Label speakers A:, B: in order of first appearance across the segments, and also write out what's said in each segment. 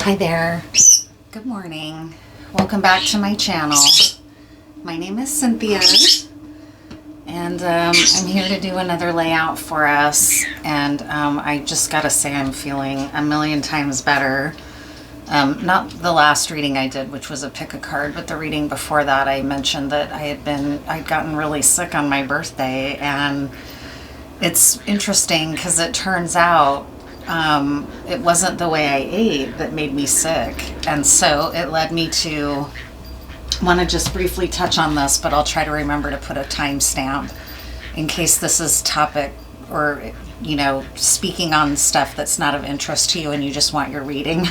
A: Hi there. Good morning. Welcome back to my channel. My name is Cynthia, and I'm here to do another layout for us. And I just gotta say I'm feeling a million times better. Not the last reading I did, which was a pick a card, but the reading before that I mentioned that I'd gotten really sick on my birthday, and it's interesting because it turns out it wasn't the way I ate that made me sick. And so it led me to want to just briefly touch on this, but I'll try to remember to put a timestamp in case this is topic or, speaking on stuff that's not of interest to you and you just want your reading.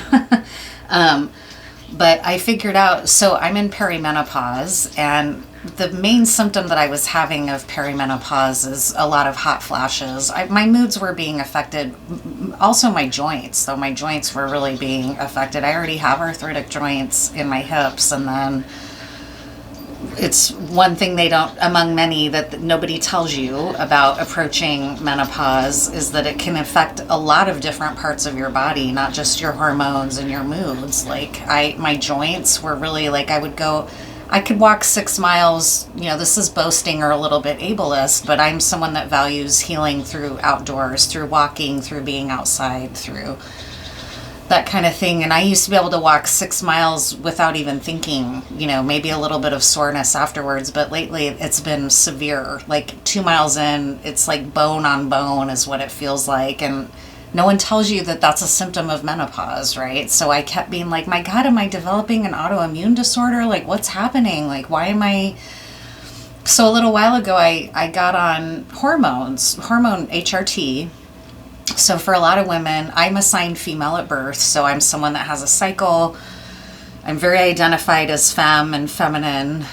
A: But I figured out, so I'm in perimenopause, and the main symptom that I was having of perimenopause is a lot of hot flashes. My moods were being affected, also my joints, though my joints were really being affected. I already have arthritic joints in my hips, and then it's one thing they don't, among many, that nobody tells you about approaching menopause, is that it can affect a lot of different parts of your body, not just your hormones and your moods. Like my joints were really like, I could walk 6 miles, this is boasting or a little bit ableist, but I'm someone that values healing through outdoors, through walking, through being outside, through that kind of thing. And I used to be able to walk 6 miles without even thinking, maybe a little bit of soreness afterwards. But lately it's been severe. Like 2 miles in, it's like bone on bone is what it feels like. And no one tells you that that's a symptom of menopause, right? So I kept being like, my God, am I developing an autoimmune disorder? Like, what's happening? Like, why am I... So a little while ago, I got on hormone HRT. So for a lot of women, I'm assigned female at birth, so I'm someone that has a cycle. I'm very identified as femme and feminine,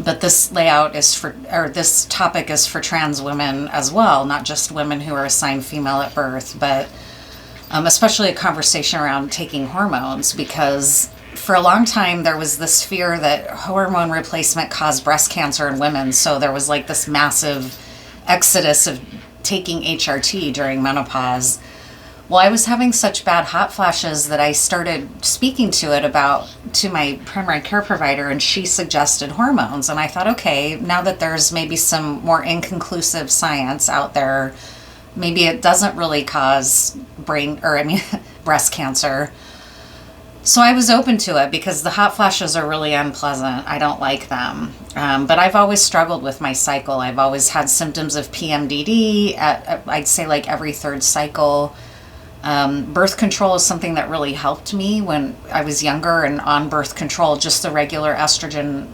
A: but this layout this topic is for trans women as well, not just women who are assigned female at birth, but especially a conversation around taking hormones, because for a long time there was this fear that hormone replacement caused breast cancer in women, so there was like this massive exodus of taking HRT during menopause. Well, I was having such bad hot flashes that I started speaking to my primary care provider, and she suggested hormones. And I thought, okay, now that there's maybe some more inconclusive science out there, maybe it doesn't really cause breast cancer. So I was open to it because the hot flashes are really unpleasant. I don't like them. But I've always struggled with my cycle. I've always had symptoms of PMDD I'd say like every third cycle. Birth control is something that really helped me when I was younger and on birth control, just the regular estrogen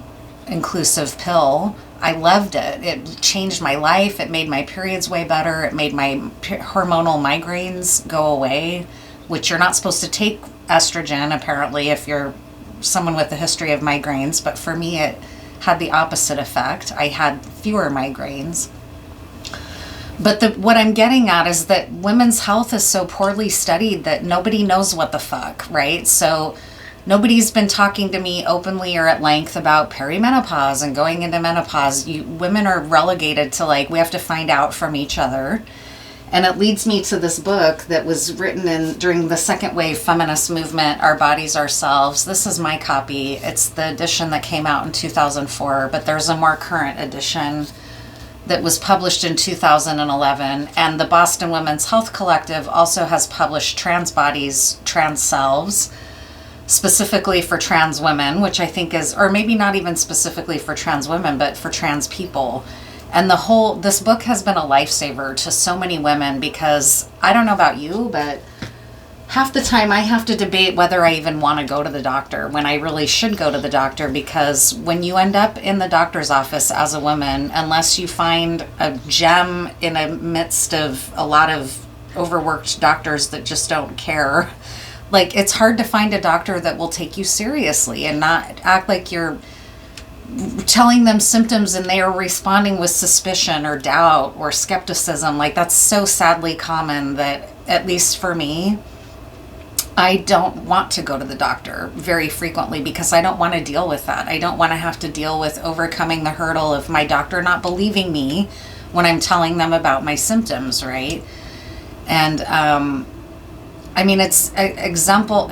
A: inclusive pill. I loved it. It changed my life. It made my periods way better. It made my hormonal migraines go away, which you're not supposed to take estrogen apparently if you're someone with a history of migraines, but for me it had the opposite effect. I had fewer migraines. But what I'm getting at is that women's health is so poorly studied that nobody knows what the fuck, right? So nobody's been talking to me openly or at length about perimenopause and going into menopause. Women are relegated to like, we have to find out from each other. And it leads me to this book that was written during the second wave feminist movement, Our Bodies, Our Selves. This is my copy. It's the edition that came out in 2004, but there's a more current edition that was published in 2011. And the Boston Women's Health Collective also has published Trans Bodies, Trans Selves, specifically for trans women, which I think is, or maybe not even specifically for trans women, but for trans people. And this book has been a lifesaver to so many women, because I don't know about you, but half the time I have to debate whether I even want to go to the doctor when I really should go to the doctor, because when you end up in the doctor's office as a woman, unless you find a gem in the midst of a lot of overworked doctors that just don't care, like it's hard to find a doctor that will take you seriously and not act like you're telling them symptoms and they are responding with suspicion or doubt or skepticism. Like that's so sadly common that, at least for me, I don't want to go to the doctor very frequently because I don't want to deal with that. I don't want to have to deal with overcoming the hurdle of my doctor not believing me when I'm telling them about my symptoms, right? And I mean, it's an example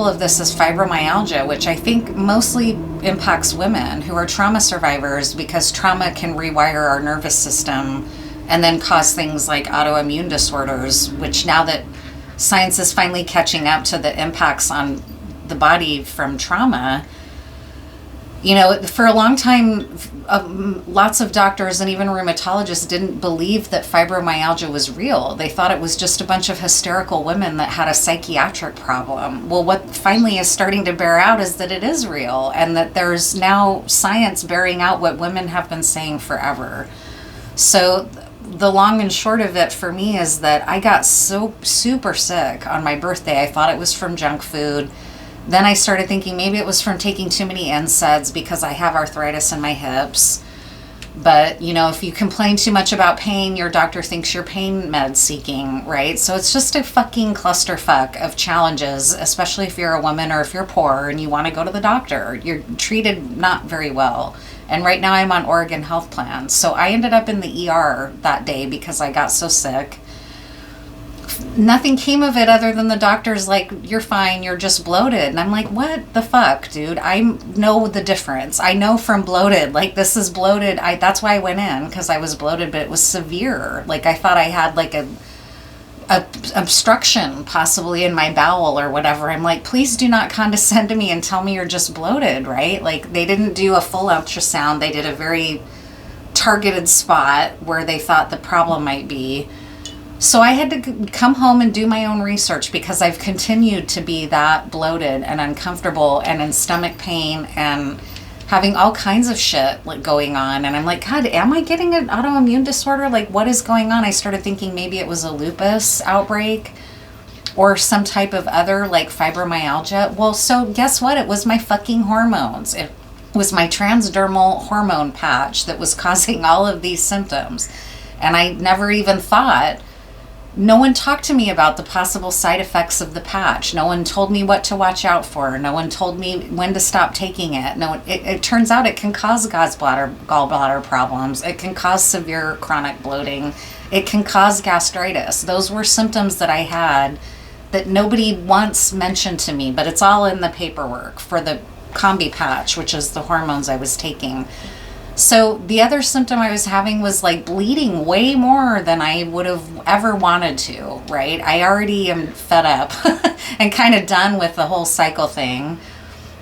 A: of this is fibromyalgia, which I think mostly impacts women who are trauma survivors, because trauma can rewire our nervous system and then cause things like autoimmune disorders, which now that science is finally catching up to the impacts on the body from trauma, you know, for a long time, lots of doctors and even rheumatologists didn't believe that fibromyalgia was real. They thought it was just a bunch of hysterical women that had a psychiatric problem. Well, what finally is starting to bear out is that it is real, and that there's now science bearing out what women have been saying forever. So the long and short of it for me is that I got so super sick on my birthday. I thought it was from junk food. Then I started thinking maybe it was from taking too many NSAIDs because I have arthritis in my hips. But, you know, if you complain too much about pain, your doctor thinks you're pain med seeking, right? So it's just a fucking clusterfuck of challenges, especially if you're a woman or if you're poor and you want to go to the doctor. You're treated not very well. And right now I'm on Oregon Health Plan. So I ended up in the ER that day because I got so sick. Nothing came of it other than the doctor's like, you're fine, you're just bloated. And I'm like, what the fuck, dude? I know the difference. I know from bloated, like, this is bloated. That's why I went in, because I was bloated, but it was severe. Like, I thought I had like a obstruction possibly in my bowel or whatever. I'm like, please do not condescend to me and tell me you're just bloated, right? Like, they didn't do a full ultrasound. They did a very targeted spot where they thought the problem might be. So I had to come home and do my own research, because I've continued to be that bloated and uncomfortable and in stomach pain and having all kinds of shit like going on. And I'm like, God, am I getting an autoimmune disorder? Like, what is going on? I started thinking maybe it was a lupus outbreak or some type of other like fibromyalgia. Well, so guess what? It was my fucking hormones. It was my transdermal hormone patch that was causing all of these symptoms. And I never even thought. No one talked to me about the possible side effects of the patch. No one told me what to watch out for. No one told me when to stop taking it. It turns out it can cause gallbladder problems. It can cause severe chronic bloating. It can cause gastritis. Those were symptoms that I had that nobody once mentioned to me, but it's all in the paperwork for the combi patch, which is the hormones I was taking. So the other symptom I was having was like bleeding way more than I would have ever wanted to, right? I already am fed up and kind of done with the whole cycle thing,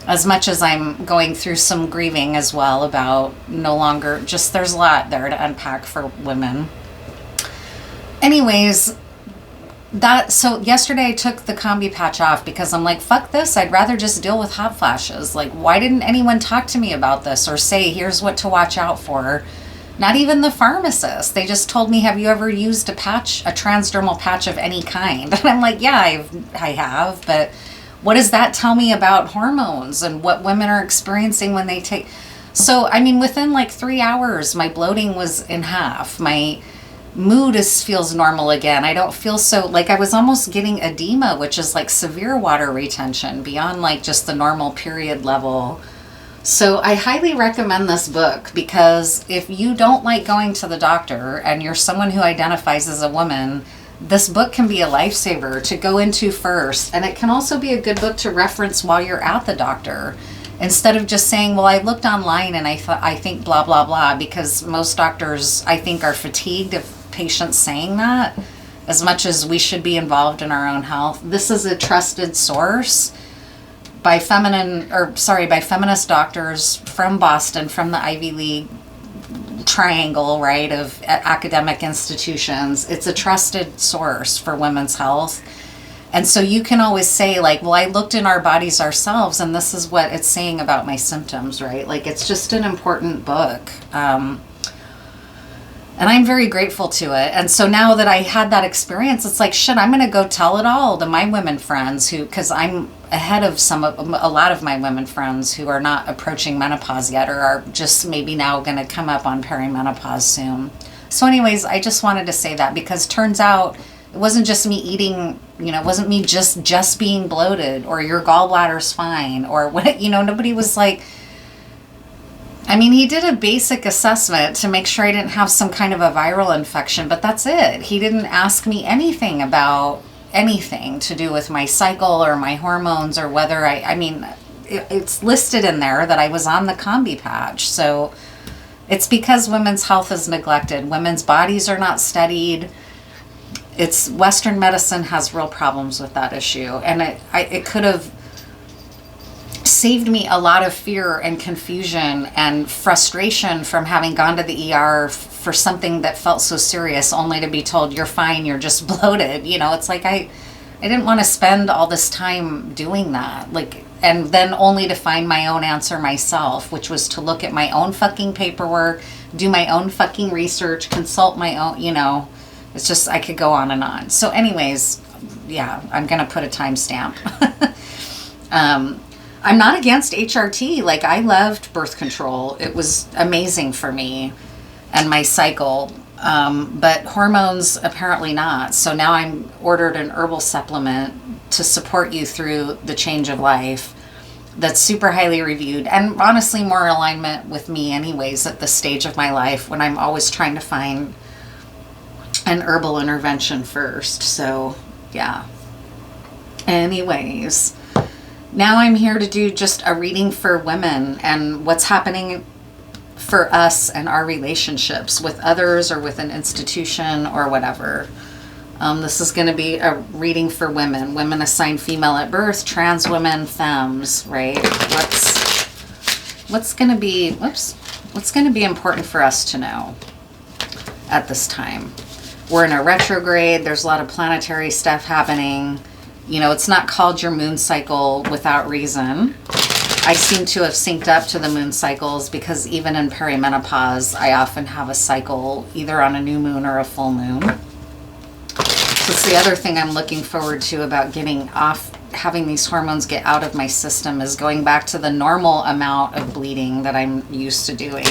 A: as much as I'm going through some grieving as well about no longer, just there's a lot there to unpack for women. Anyways, so yesterday I took the combi patch off because I'm like, fuck this, I'd rather just deal with hot flashes. Like, why didn't anyone talk to me about this or say, here's what to watch out for? Not even the pharmacist. They just told me, have you ever used a transdermal patch of any kind? And I'm like, yeah, I have, but what does that tell me about hormones and what women are experiencing when they take? So, I mean, within like 3 hours, my bloating was in half. My mood feels normal again. I don't feel so, like I was almost getting edema, which is like severe water retention beyond like just the normal period level. So I highly recommend this book, because if you don't like going to the doctor and you're someone who identifies as a woman, this book can be a lifesaver to go into first. And it can also be a good book to reference while you're at the doctor, instead of just saying, well, I looked online and I think blah, blah, blah, because most doctors, I think, are fatigued of patients saying that, as much as we should be involved in our own health. This is a trusted source by feminist doctors from Boston, from the Ivy League triangle, right, of academic institutions. It's a trusted source for women's health. And so you can always say, like, well, I looked in our bodies ourselves and this is what it's saying about my symptoms, right? Like, it's just an important book. And I'm very grateful to it. And so now that I had that experience, it's like, shit, I'm going to go tell it all to my women friends because I'm ahead of a lot of my women friends who are not approaching menopause yet, or are just maybe now going to come up on perimenopause soon. So anyways, I just wanted to say that, because turns out it wasn't just me eating, it wasn't me just being bloated, or your gallbladder's fine, or what, nobody was like, I mean, he did a basic assessment to make sure I didn't have some kind of a viral infection, but that's it. He didn't ask me anything about anything to do with my cycle or my hormones, or whether I mean, it's listed in there that I was on the combi patch. So it's because women's health is neglected. Women's bodies are not studied. It's Western medicine has real problems with that issue. And it could have saved me a lot of fear and confusion and frustration from having gone to the ER for something that felt so serious, only to be told you're fine, you're just bloated. You know, it's like I didn't want to spend all this time doing that. Like, and then only to find my own answer myself, which was to look at my own fucking paperwork, do my own fucking research, consult my own, you know, it's just, I could go on and on. So anyways, yeah, I'm going to put a timestamp. I'm not against HRT. Like, I loved birth control. It was amazing for me and my cycle. But hormones, apparently not. So now I'm ordered an herbal supplement to support you through the change of life that's super highly reviewed and honestly more alignment with me anyways at this stage of my life, when I'm always trying to find an herbal intervention first. So yeah. Anyways, now I'm here to do just a reading for women and what's happening for us and our relationships with others or with an institution or whatever. This is going to be a reading for women assigned female at birth, trans women, femmes, right? What's going to be important for us to know at this time? We're in a retrograde. There's a lot of planetary stuff happening. You know, it's not called your moon cycle without reason. I seem to have synced up to the moon cycles because even in perimenopause, I often have a cycle either on a new moon or a full moon. That's the other thing I'm looking forward to about getting off, having these hormones get out of my system, is going back to the normal amount of bleeding that I'm used to doing.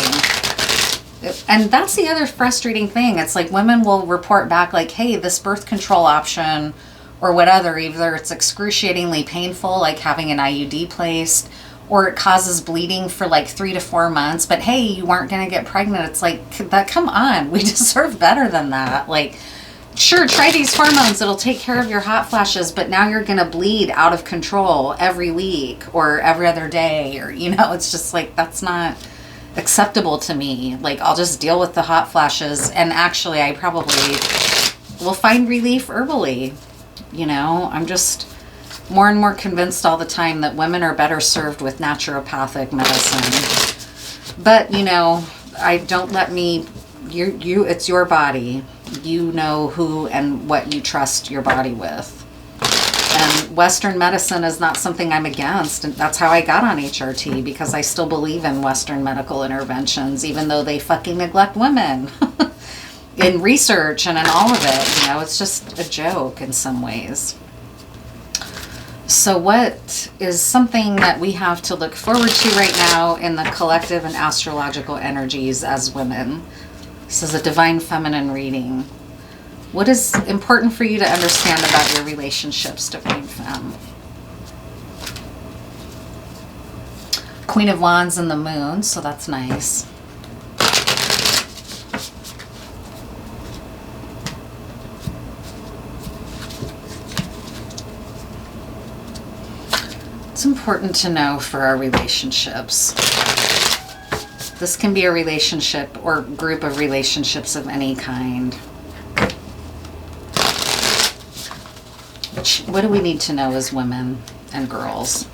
A: And that's the other frustrating thing. It's like women will report back like, hey, this birth control option or whatever, either it's excruciatingly painful, like having an IUD placed, or it causes bleeding for like 3 to 4 months, but hey, you weren't going to get pregnant. It's like, that, come on, we deserve better than that. Like, sure, try these hormones, it'll take care of your hot flashes, but now you're going to bleed out of control every week or every other day, or, you know, it's just like, that's not acceptable to me. Like, I'll just deal with the hot flashes, and actually I probably will find relief herbally. You know, I'm just more and more convinced all the time that women are better served with naturopathic medicine. But, you know, it's your body. You know who and what you trust your body with. And Western medicine is not something I'm against. And that's how I got on HRT, because I still believe in Western medical interventions, even though they fucking neglect women. In research and in all of it, you know, it's just a joke in some ways. So what is something that we have to look forward to right now in the collective and astrological energies as women? This is a divine feminine reading. What is important for you to understand about your relationships, divine femme? Queen of Wands and the Moon, so that's nice. It's important to know for our relationships. This can be a relationship or group of relationships of any kind. What do we need to know as women and girls?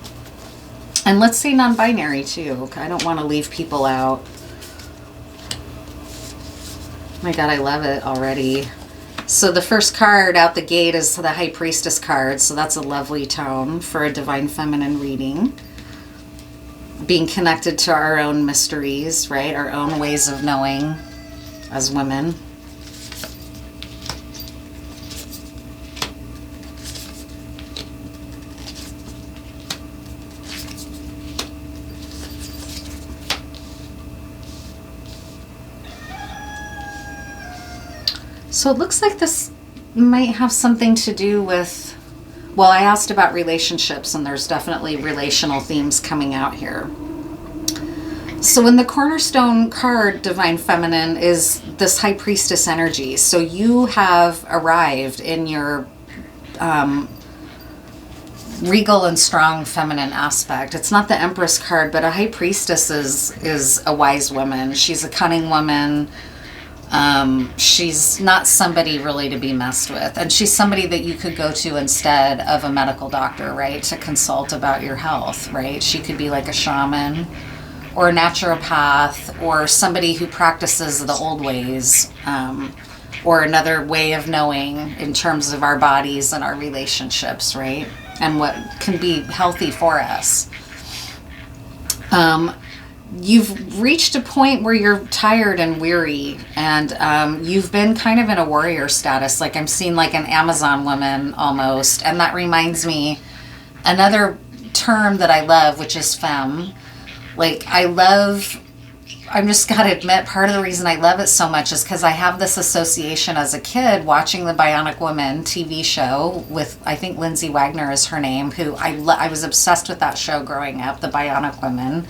A: And let's say non-binary too. I don't want to leave people out. Oh my God, I love it already. So the first card out the gate is the High Priestess card. So that's a lovely tone for a divine feminine reading. Being connected to our own mysteries, right? Our own ways of knowing as women. So it looks like this might have something to do with, well, I asked about relationships, and there's definitely relational themes coming out here. So in the cornerstone card, Divine Feminine, is this High Priestess energy. So you have arrived in your regal and strong feminine aspect. It's not the Empress card, but a High Priestess is a wise woman. She's a cunning woman. She's not somebody really to be messed with. And she's somebody that you could go to instead of a medical doctor, right? To consult about your health, right? She could be like a shaman or a naturopath or somebody who practices the old ways, or another way of knowing in terms of our bodies and our relationships, right? And what can be healthy for us. You've reached a point where you're tired and weary, and you've been kind of in a warrior status. Like I'm seeing like an Amazon woman almost. And that reminds me another term that I love, which is femme. Like I'm just got to admit, part of the reason I love it so much is because I have this association as a kid watching the Bionic Woman TV show with, I think Lindsay Wagner is her name, who I was obsessed with that show growing up, the Bionic Woman.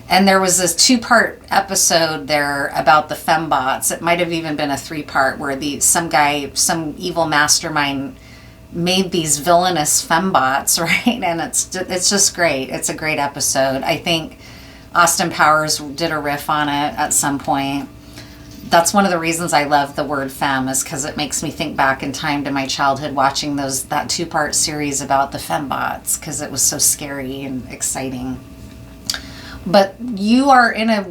A: And there was this 2-part episode there about the fembots. It might have even been a 3-part where some evil mastermind made these villainous fembots, right? And it's just great. It's a great episode. I think Austin Powers did a riff on it at some point. That's one of the reasons I love the word femme, is because it makes me think back in time to my childhood watching that 2-part series about the fembots, because it was so scary and exciting. But you are in a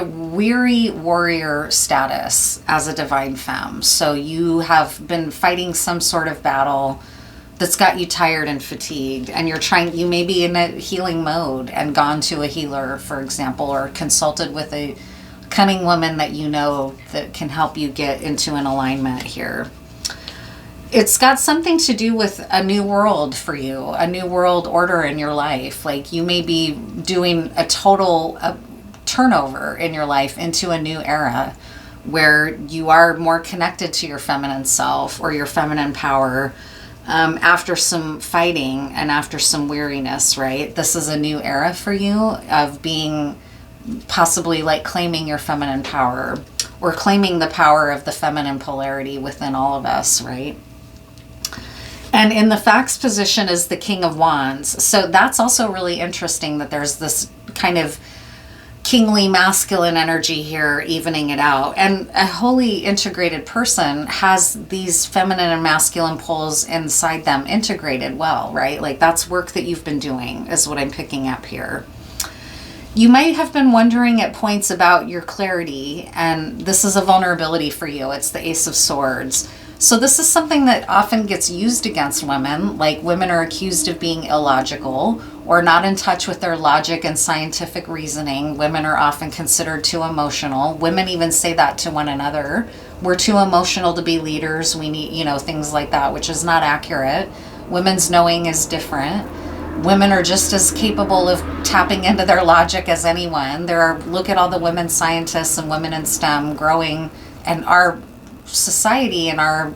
A: weary warrior status as a divine femme. So you have been fighting some sort of battle that's got you tired and fatigued, and you may be in a healing mode and gone to a healer, for example, or consulted with a cunning woman that you know that can help you get into an alignment here. It's got something to do with a new world for you, a new world order in your life. Like you may be doing a total turnover in your life into a new era where you are more connected to your feminine self or your feminine power. After some fighting and after some weariness, right? This is a new era for you of being possibly like claiming your feminine power or claiming the power of the feminine polarity within all of us, right? And in the fax position is the King of Wands. So that's also really interesting that there's this kind of kingly masculine energy here evening it out. And a wholly integrated person has these feminine and masculine poles inside them integrated well, right? Like that's work that you've been doing is what I'm picking up here. You might have been wondering at points about your clarity, and this is a vulnerability for you. It's the Ace of Swords. So this is something that often gets used against women, like women are accused of being illogical or not in touch with their logic and scientific reasoning. Women are often considered too emotional. Women even say that to one another. We're too emotional to be leaders. We need, things like that, which is not accurate. Women's knowing is different. Women are just as capable of tapping into their logic as anyone. Look at all the women scientists and women in STEM growing, and our society and our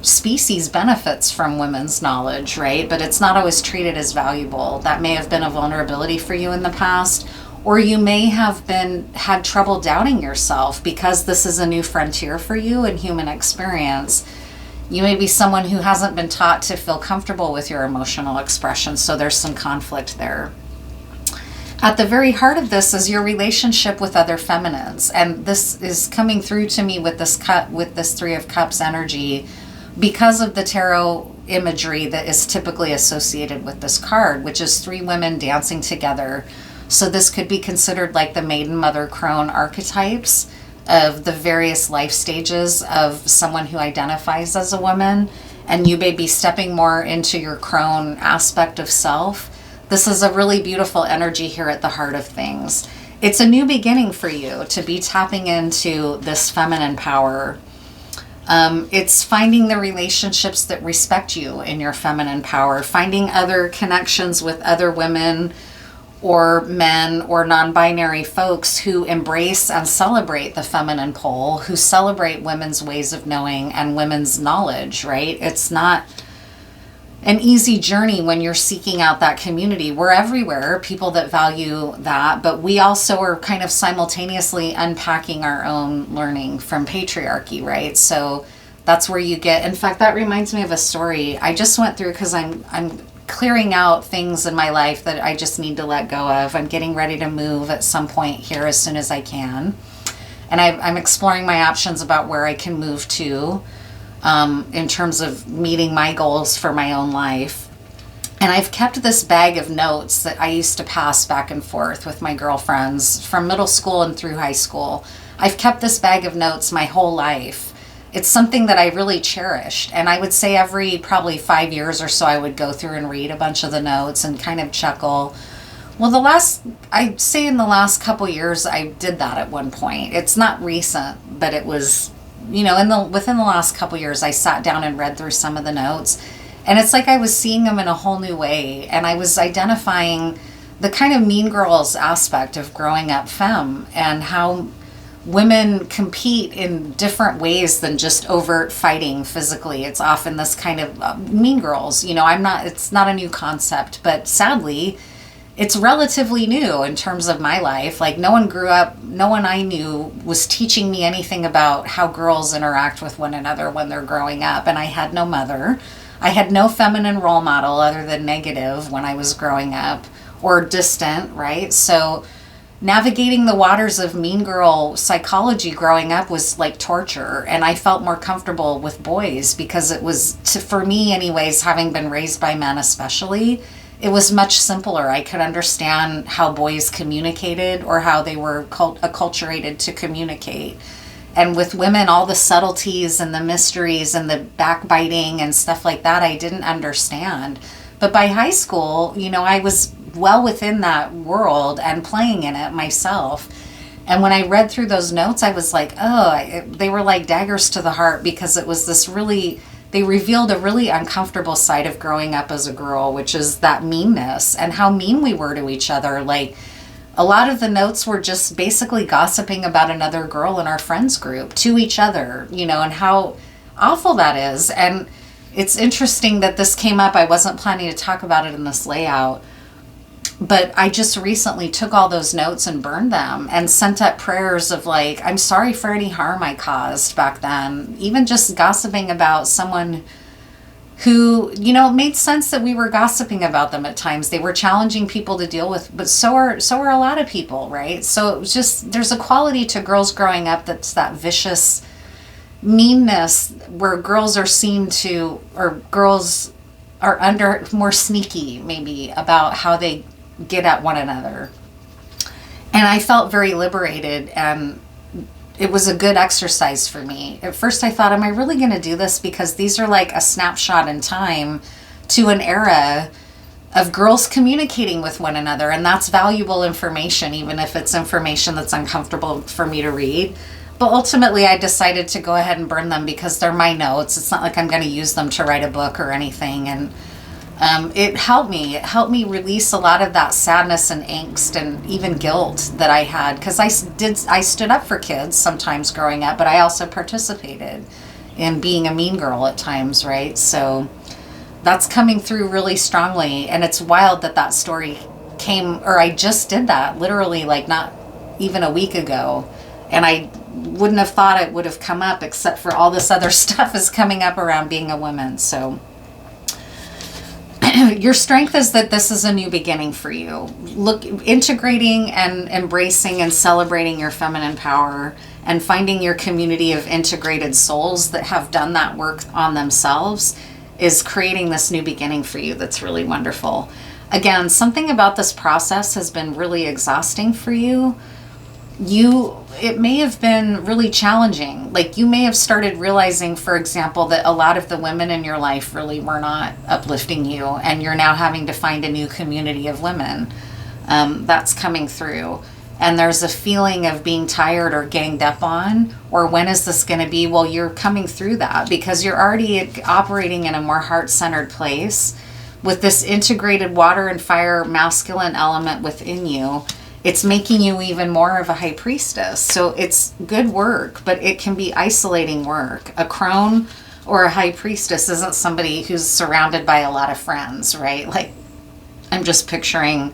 A: species benefits from women's knowledge, right? But it's not always treated as valuable. That may have been a vulnerability for you in the past, or you may have had trouble doubting yourself because this is a new frontier for you in human experience. You may be someone who hasn't been taught to feel comfortable with your emotional expression, so there's some conflict there. At the very heart of this is your relationship with other feminines, and this is coming through to me with this 3 of Cups energy because of the tarot imagery that is typically associated with this card, which is 3 women dancing together. So this could be considered like the maiden, mother, crone archetypes of the various life stages of someone who identifies as a woman, and you may be stepping more into your crone aspect of self. This is a really beautiful energy here at the heart of things. It's a new beginning for you to be tapping into this feminine power. It's finding the relationships that respect you in your feminine power, finding other connections with other women or men or non-binary folks who embrace and celebrate the feminine pole, who celebrate women's ways of knowing and women's knowledge, right? It's not an easy journey when you're seeking out that community. We're everywhere, people that value that, but we also are kind of simultaneously unpacking our own learning from patriarchy, right? So That's where you get, in fact, that reminds me of a story I just went through, because I'm clearing out things in my life that I just need to let go of. I'm getting ready to move at some point here as soon as I can. And I'm exploring my options about where I can move to in terms of meeting my goals for my own life. And I've kept this bag of notes that I used to pass back and forth with my girlfriends from middle school and through high school. I've kept this bag of notes my whole life. It's something that I really cherished. And I would say every probably 5 years or so, I would go through and read a bunch of the notes and kind of chuckle. Well, I'd say in the last couple years, I did that at one point. It's not recent, but it was, within the last couple years, I sat down and read through some of the notes. And it's like I was seeing them in a whole new way. And I was identifying the kind of mean girls aspect of growing up femme, and how women compete in different ways than just overt fighting physically. It's often this kind of mean girls. It's not a new concept, but sadly, it's relatively new in terms of my life. Like, no one I knew was teaching me anything about how girls interact with one another when they're growing up. And I had no mother. I had no feminine role model other than negative when I was growing up, or distant, right? So navigating the waters of mean girl psychology growing up was like torture. And I felt more comfortable with boys because it was, for me anyways, having been raised by men especially, it was much simpler. I could understand how boys communicated, or how they were acculturated to communicate. And with women, all the subtleties and the mysteries and the backbiting and stuff like that, I didn't understand. But by high school, I was well within that world and playing in it myself. And when I read through those notes, I was like, they were like daggers to the heart, because it was they revealed a really uncomfortable side of growing up as a girl, which is that meanness and how mean we were to each other. Like, a lot of the notes were just basically gossiping about another girl in our friends group to each other, and how awful that is. And it's interesting that this came up. I wasn't planning to talk about it in this layout, but I just recently took all those notes and burned them and sent up prayers of like, I'm sorry for any harm I caused back then. Even just gossiping about someone who, it made sense that we were gossiping about them at times. They were challenging people to deal with, but so are a lot of people, right? So it was just, there's a quality to girls growing up that's that vicious meanness, where girls are seen to, or girls are under more sneaky maybe about how they get at one another. And I felt very liberated, and it was a good exercise for me. At first I thought, am I really going to do this? Because these are like a snapshot in time to an era of girls communicating with one another. And that's valuable information, even if it's information that's uncomfortable for me to read. But ultimately I decided to go ahead and burn them, because they're my notes. It's not like I'm going to use them to write a book or anything. And it helped me release a lot of that sadness and angst and even guilt that I had, because I stood up for kids sometimes growing up, but I also participated in being a mean girl at times, right? So that's coming through really strongly. And it's wild that story came, or I just did that literally like not even a week ago, and I wouldn't have thought it would have come up, except for all this other stuff is coming up around being a woman. So your strength is that this is a new beginning for you. Integrating and embracing and celebrating your feminine power, and finding your community of integrated souls that have done that work on themselves, is creating this new beginning for you. That's really wonderful. Again, something about this process has been really exhausting for you. It may have been really challenging. Like, you may have started realizing, for example, that a lot of the women in your life really were not uplifting you, and you're now having to find a new community of women. That's coming through. And there's a feeling of being tired or ganged up on, or when is this going to be? Well, you're coming through that, because you're already operating in a more heart-centered place with this integrated water and fire masculine element within you. It's making you even more of a high priestess. So it's good work, but it can be isolating work. A crone or a high priestess isn't somebody who's surrounded by a lot of friends, right? Like, I'm just picturing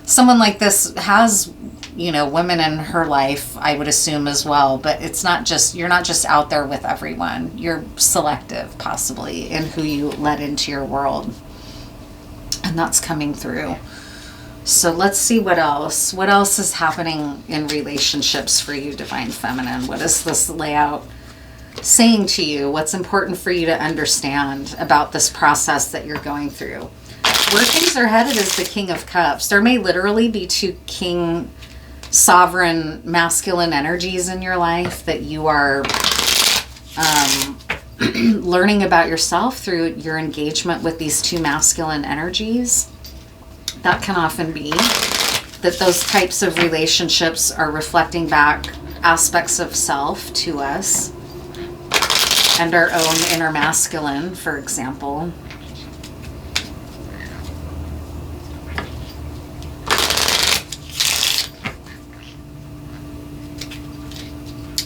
A: someone like this has women in her life, I would assume as well, but you're not just out there with everyone. You're selective, possibly, in who you let into your world. And that's coming through. So let's see what else. What else is happening in relationships for you, Divine Feminine? What is this layout saying to you? What's important for you to understand about this process that you're going through? Where things are headed is the King of Cups. There may literally be two king, sovereign, masculine energies in your life that you are learning about yourself through your engagement with these two masculine energies. That can often be that those types of relationships are reflecting back aspects of self to us and our own inner masculine, for example.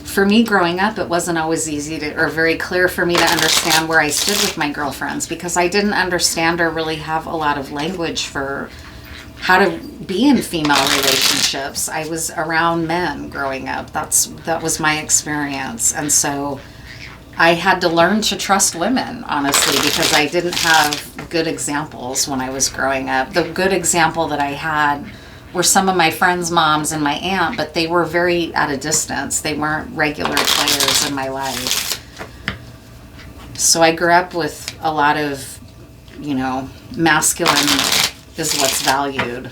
A: For me, growing up, it wasn't always easy or very clear for me to understand where I stood with my girlfriends, because I didn't understand or really have a lot of language for how to be in female relationships. I was around men growing up. That was my experience. And so I had to learn to trust women, honestly, because I didn't have good examples when I was growing up. The good example that I had were some of my friends' moms and my aunt, but they were very at a distance. They weren't regular players in my life. So I grew up with a lot of, masculine is what's valued.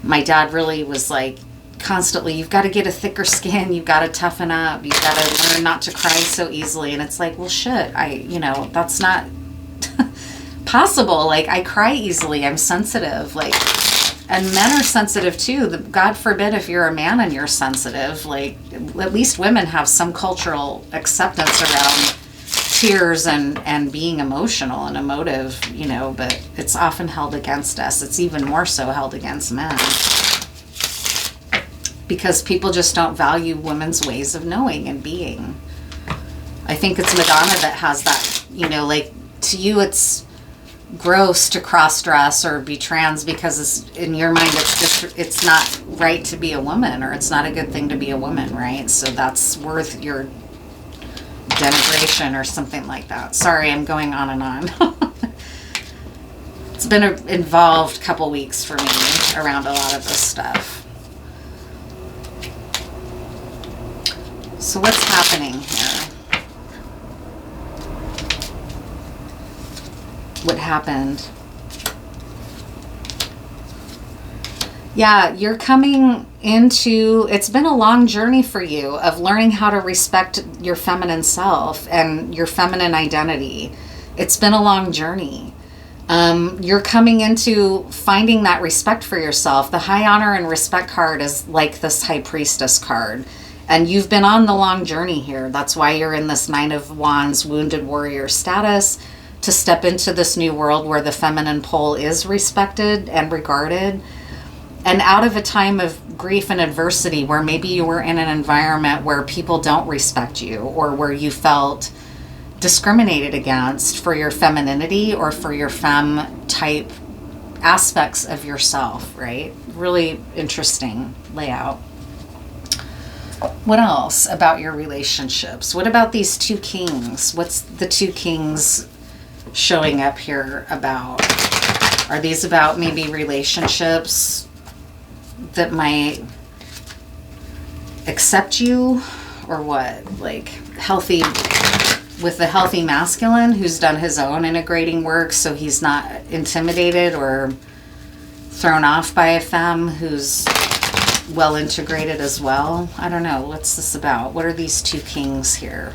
A: My dad really was like, constantly, you've got to get a thicker skin, you've got to toughen up, you've got to learn not to cry so easily. And it's like, well, shit, that's not possible. Like, I cry easily, I'm sensitive, and men are sensitive too. God forbid if you're a man and you're sensitive. At least women have some cultural acceptance around tears and being emotional and emotive, but it's often held against us. It's even more so held against men, because people just don't value women's ways of knowing and being. I think it's Madonna that has that, to you it's gross to cross-dress or be trans because in your mind it's not right to be a woman, or it's not a good thing to be a woman, right? So that's worth your denigration or something like that. Sorry, I'm going on and on. It's been an involved couple weeks for me around a lot of this stuff. So what's happening here? What happened? Yeah, you're coming into, it's been a long journey for you of learning how to respect your feminine self and your feminine identity. It's been a long journey. You're coming into finding that respect for yourself. The high honor and respect card is like this high priestess card. And you've been on the long journey here. That's why you're in this Nine of Wands wounded warrior status, to step into this new world where the feminine pole is respected and regarded. And out of a time of grief and adversity where maybe you were in an environment where people don't respect you, or where you felt discriminated against for your femininity or for your femme type aspects of yourself, right? Really interesting layout. What else about your relationships? What about these two kings? What's the two kings showing up here about? Are these about maybe relationships that might accept you, or what? Like healthy, with the healthy masculine who's done his own integrating work, so he's not intimidated or thrown off by a femme who's well integrated as well. I don't know. What's this about? What are these two kings here?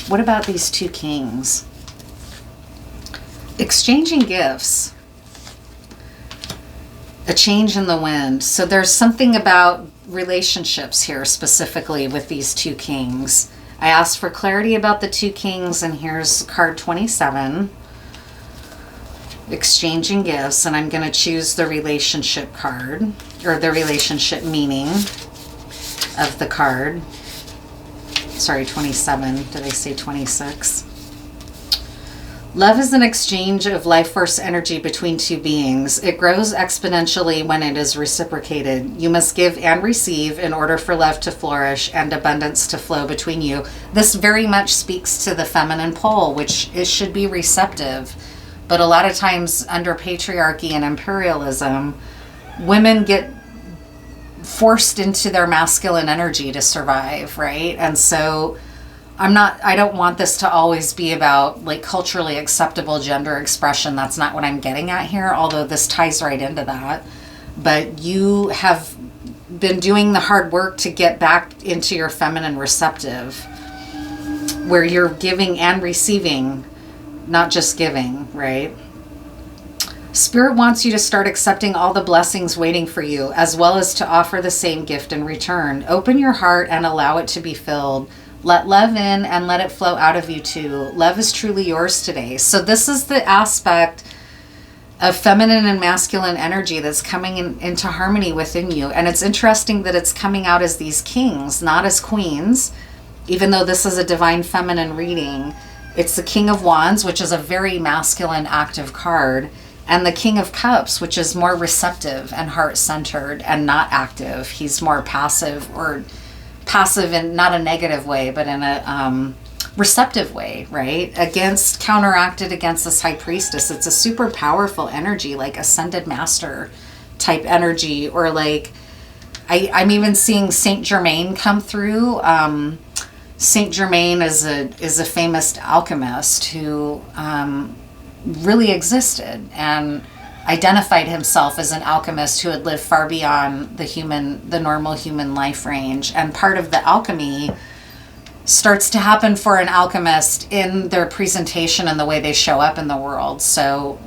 A: What about these two kings? Exchanging gifts. A change in the wind. So there's something about relationships here specifically with these two kings. I asked for clarity about the two kings, and here's card 27. Exchanging gifts, and I'm going to choose the relationship card, or the relationship meaning of the card. Sorry, 27. Did I say 26? Love is an exchange of life force energy between two beings. It grows exponentially when it is reciprocated. You must give and receive in order for love to flourish and abundance to flow between you. This very much speaks to the feminine pole, which it should be receptive. But a lot of times under patriarchy and imperialism, women get forced into their masculine energy to survive, right? And so I don't want this to always be about like culturally acceptable gender expression. That's not what I'm getting at here, although this ties right into that. But you have been doing the hard work to get back into your feminine receptive, where you're giving and receiving, not just giving, right? Spirit wants you to start accepting all the blessings waiting for you, as well as to offer the same gift in return. Open your heart and allow it to be filled. Let love in and let it flow out of you too. Love is truly yours today. So this is the aspect of feminine and masculine energy that's coming into harmony within you. And it's interesting that it's coming out as these kings, not as queens, even though this is a divine feminine reading. It's the King of Wands, which is a very masculine, active card, and the King of Cups, which is more receptive and heart-centered and not active. He's more passive in not a negative way, but in a receptive way, right? Counteracted against this High Priestess. It's a super powerful energy, like Ascended Master type energy, or like I'm even seeing Saint Germain come through. Saint Germain is a famous alchemist who really existed and identified himself as an alchemist who had lived far beyond the normal human life range. And part of the alchemy starts to happen for an alchemist in their presentation and the way they show up in the world. So,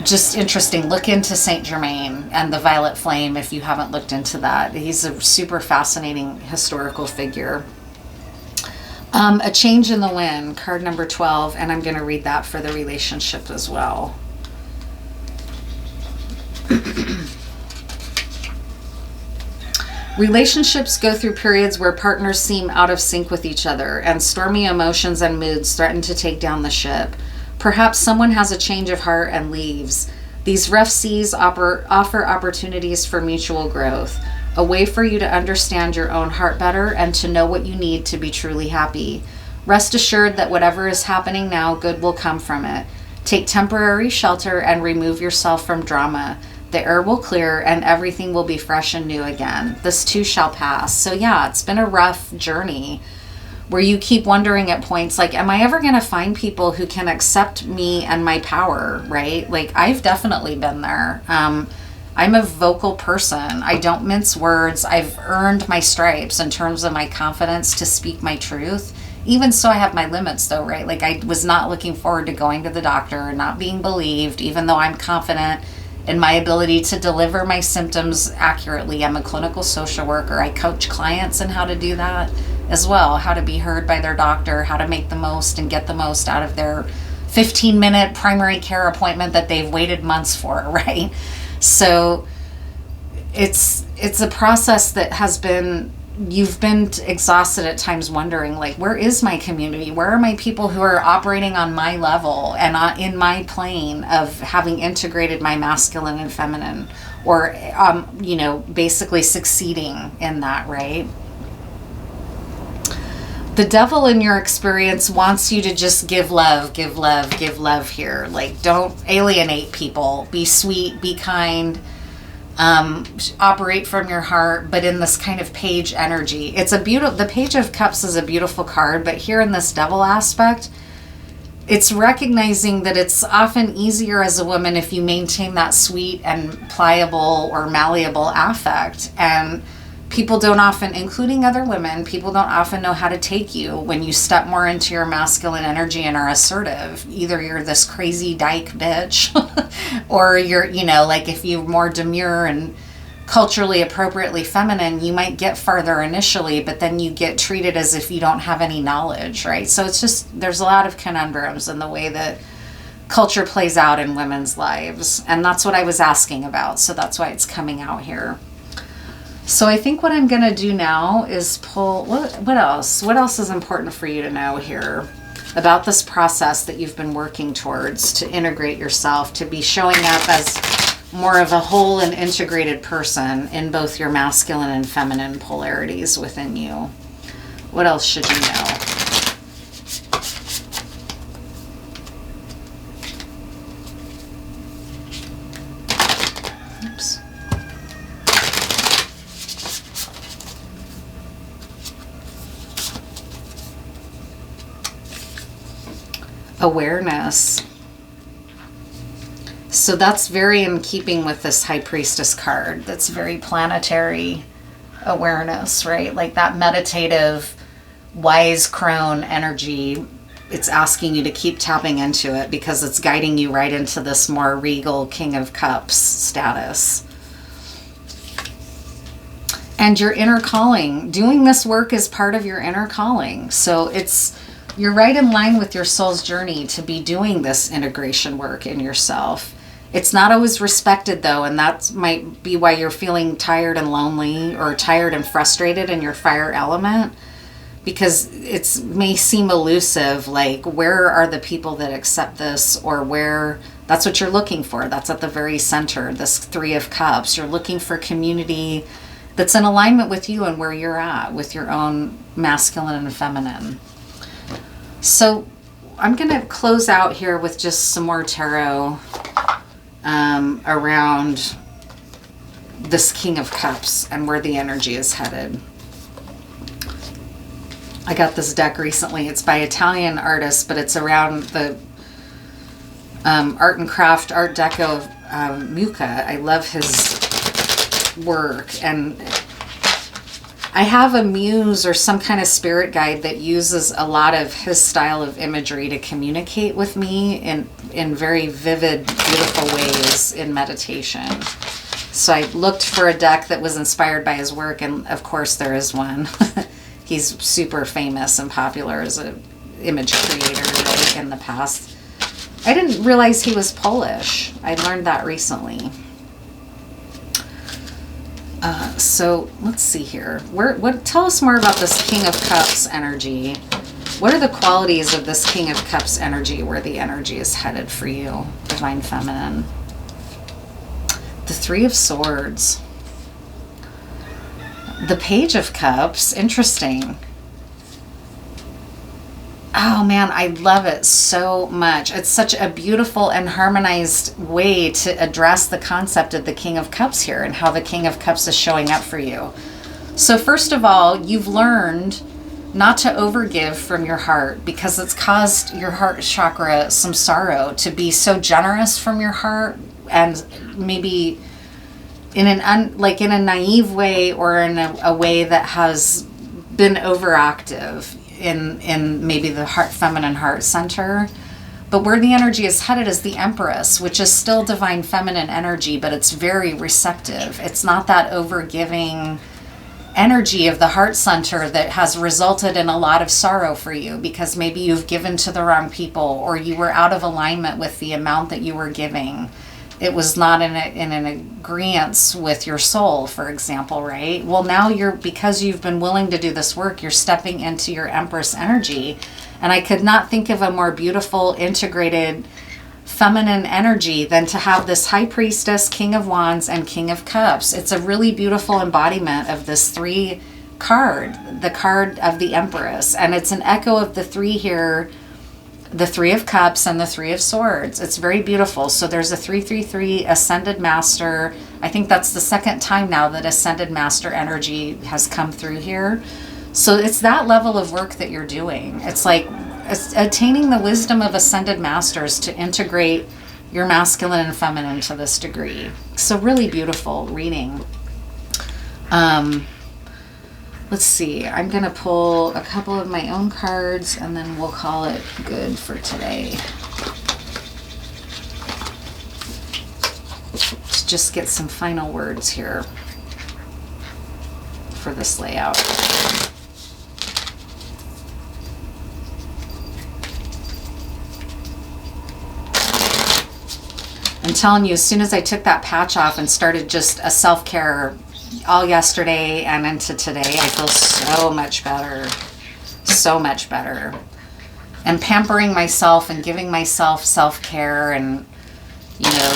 A: just interesting. Look into Saint Germain and the Violet Flame if you haven't looked into that. He's a super fascinating historical figure. A change in the wind, card number 12, and I'm going to read that for the relationship as well. Relationships go through periods where partners seem out of sync with each other, and stormy emotions and moods threaten to take down the ship. Perhaps someone has a change of heart and leaves. These rough seas offer opportunities for mutual growth. A way for you to understand your own heart better and to know what you need to be truly happy. Rest assured that whatever is happening now, good will come from it. Take temporary shelter and remove yourself from drama. The air will clear and everything will be fresh and new again. This too shall pass. So yeah, it's been a rough journey where you keep wondering at points like, am I ever going to find people who can accept me and my power, right? Like I've definitely been there. I'm a vocal person. I don't mince words. I've earned my stripes in terms of my confidence to speak my truth. Even so, I have my limits though, right? Like I was not looking forward to going to the doctor and not being believed, even though I'm confident in my ability to deliver my symptoms accurately. I'm a clinical social worker. I coach clients in how to do that as well, how to be heard by their doctor, how to make the most and get the most out of their 15-minute primary care appointment that they've waited months for, right? So it's a process that you've been exhausted at times wondering, like, where is my community? Where are my people who are operating on my level and in my plane of having integrated my masculine and feminine, or, basically succeeding in that, right? The devil in your experience wants you to just give love here. Like, don't alienate people. Be sweet, be kind, operate from your heart, but in this kind of page energy. The Page of Cups is a beautiful card, but here in this devil aspect, it's recognizing that it's often easier as a woman if you maintain that sweet and pliable or malleable affect. And people don't often, including other women, people don't often know how to take you when you step more into your masculine energy and are assertive. Either you're this crazy dyke bitch or you're, like if you're more demure and culturally appropriately feminine, you might get farther initially, but then you get treated as if you don't have any knowledge, right? So it's just, there's a lot of conundrums in the way that culture plays out in women's lives. And that's what I was asking about. So that's why it's coming out here. So I think what I'm going to do now is pull, what else? What else is important for you to know here? about this process that you've been working towards to integrate yourself, to be showing up as more of a whole and integrated person in both your masculine and feminine polarities within you. What else should you know? Oops. Awareness. So that's very in keeping with this High Priestess card. That's very planetary awareness, right? Like that meditative, wise crone energy. It's asking you to keep tapping into it because it's guiding you right into this more regal King of Cups status. And your inner calling. Doing this work is part of your inner calling. So you're right in line with your soul's journey to be doing this integration work in yourself. It's not always respected though, and that might be why you're feeling tired and lonely or tired and frustrated in your fire element, because it may seem elusive, like where are the people that accept this, or where that's what you're looking for. That's at the very center, this Three of Cups. You're looking for community that's in alignment with you and where you're at with your own masculine and feminine. So I'm going to close out here with just some more tarot around this King of Cups and where the energy is headed. I got this deck recently. It's by Italian artists, but it's around the art and craft, Art Deco of Mucca. I love his work, and I have a muse or some kind of spirit guide that uses a lot of his style of imagery to communicate with me in very vivid, beautiful ways in meditation. So I looked for a deck that was inspired by his work, and of course there is one. He's super famous and popular as an image creator, right, in the past. I didn't realize he was Polish. I learned that recently. So let's see here. Tell us more about this King of Cups energy. What are the qualities of this King of Cups energy, where the energy is headed for you, Divine Feminine? The Three of Swords. The Page of Cups. Interesting. Oh man, I love it so much. It's such a beautiful and harmonized way to address the concept of the King of Cups here and how the King of Cups is showing up for you. So first of all, you've learned not to overgive from your heart, because it's caused your heart chakra some sorrow to be so generous from your heart, and maybe in in a naive way, or in a way that has been overactive in maybe the feminine heart center. But where the energy is headed is the Empress, which is still divine feminine energy, but it's very receptive. It's not that overgiving energy of the heart center that has resulted in a lot of sorrow for you, because maybe you've given to the wrong people, or you were out of alignment with the amount that you were giving. It was not in an agreement with your soul, for example, right? Well, now because you've been willing to do this work, you're stepping into your Empress energy. And I could not think of a more beautiful, integrated, feminine energy than to have this High Priestess, King of Wands, and King of Cups. It's a really beautiful embodiment of this three card, the card of the Empress. And it's an echo of the three here, the Three of Cups and the Three of Swords. It's very beautiful. So there's a 333 Ascended Master. I think that's the second time now that Ascended Master energy has come through here. So it's that level of work that you're doing. It's like attaining the wisdom of Ascended Masters to integrate your masculine and feminine to this degree. So really beautiful reading. Let's see, I'm going to pull a couple of my own cards, and then we'll call it good for today. Let's just get some final words here for this layout. I'm telling you, as soon as I took that patch off and started just a self-care all yesterday and into today, I feel so much better. So much better. and pampering myself and giving myself self-care and, you know,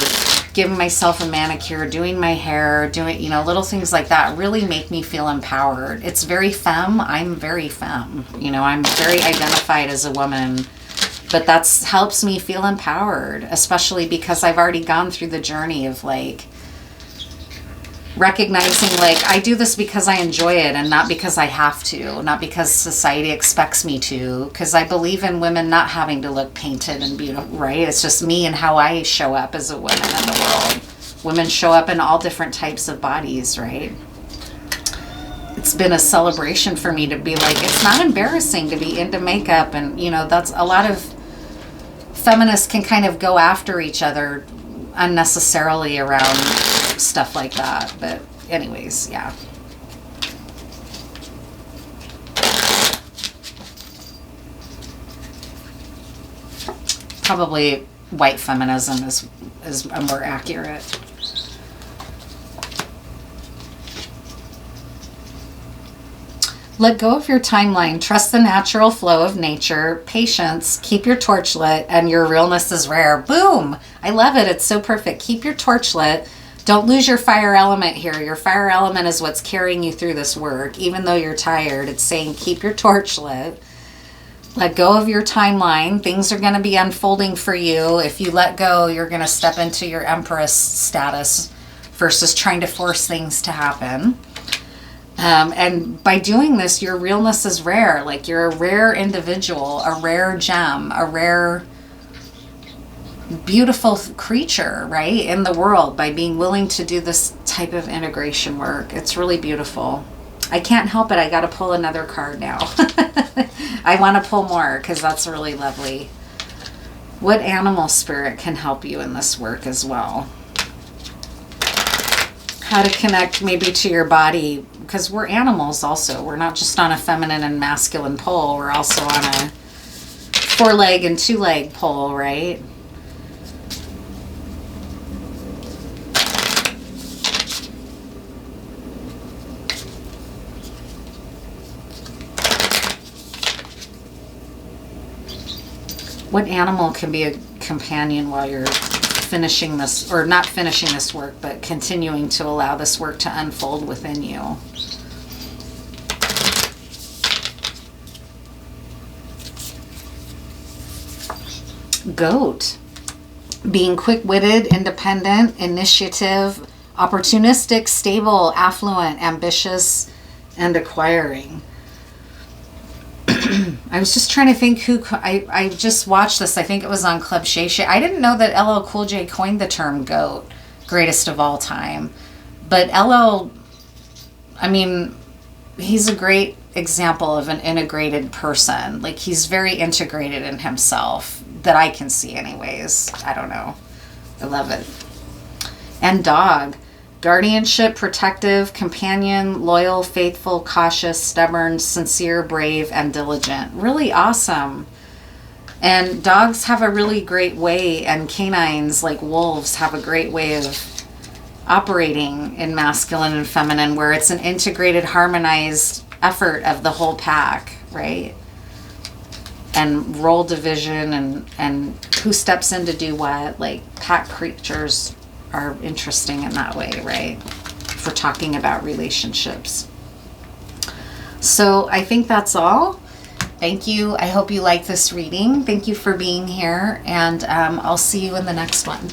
A: giving myself a manicure, doing my hair, doing, you know, little things like that really make me feel empowered. It's very femme. I'm very femme. You know, I'm very identified as a woman, but that's helps me feel empowered, especially because I've already gone through the journey of like recognizing like I do this because I enjoy it and not because I have to, not because society expects me to, because I believe in women not having to look painted and beautiful, right? It's just me and how I show up as a woman in the world. Women show up in all different types of bodies, right? It's been a celebration for me to be like, it's not embarrassing to be into makeup, and you know, that's a lot of feminists can kind of go after each other unnecessarily around stuff like that. But anyways, yeah. Probably white feminism is more accurate. Let go of your timeline. Trust the natural flow of nature. Patience. Keep your torch lit, and your realness is rare. Boom! I love it. It's so perfect. Keep your torch lit. Don't lose your fire element here. Your fire element is what's carrying you through this work. Even though you're tired, it's saying keep your torch lit. Let go of your timeline. Things are going to be unfolding for you. If you let go, you're going to step into your empress status versus trying to force things to happen. And by doing this, your realness is rare. Like you're a rare individual, a rare gem, a rare, beautiful creature, right, in the world by being willing to do this type of integration work. It's really beautiful. I can't help it. I got to pull another card now. I want to pull more because that's really lovely. What animal spirit can help you in this work as well? How to connect maybe to your body, because we're animals also. We're not just on a feminine and masculine pole. We're also on a 4-leg and 2-leg pole, right? What animal can be a companion while you're finishing this, or not finishing this work, but continuing to allow this work to unfold within you? Goat. Being quick-witted, independent, initiative, opportunistic, stable, affluent, ambitious, and acquiring. I was just trying to think who... I just watched this. I think it was on Club Shay Shay. I didn't know that LL Cool J coined the term GOAT, greatest of all time. But LL, I mean, he's a great example of an integrated person. Like, he's very integrated in himself, that I can see anyways. I don't know. I love it. And dog. Guardianship, protective, companion, loyal, faithful, cautious, stubborn, sincere, brave, and diligent. Really awesome. And dogs have a really great way, and canines like wolves have a great way of operating in masculine and feminine, where it's an integrated, harmonized effort of the whole pack, right? And role division and who steps in to do what. Like, pack creatures are interesting in that way, right? For talking about relationships. So I think that's all. Thank you. I hope you like this reading. Thank you for being here, and I'll see you in the next one.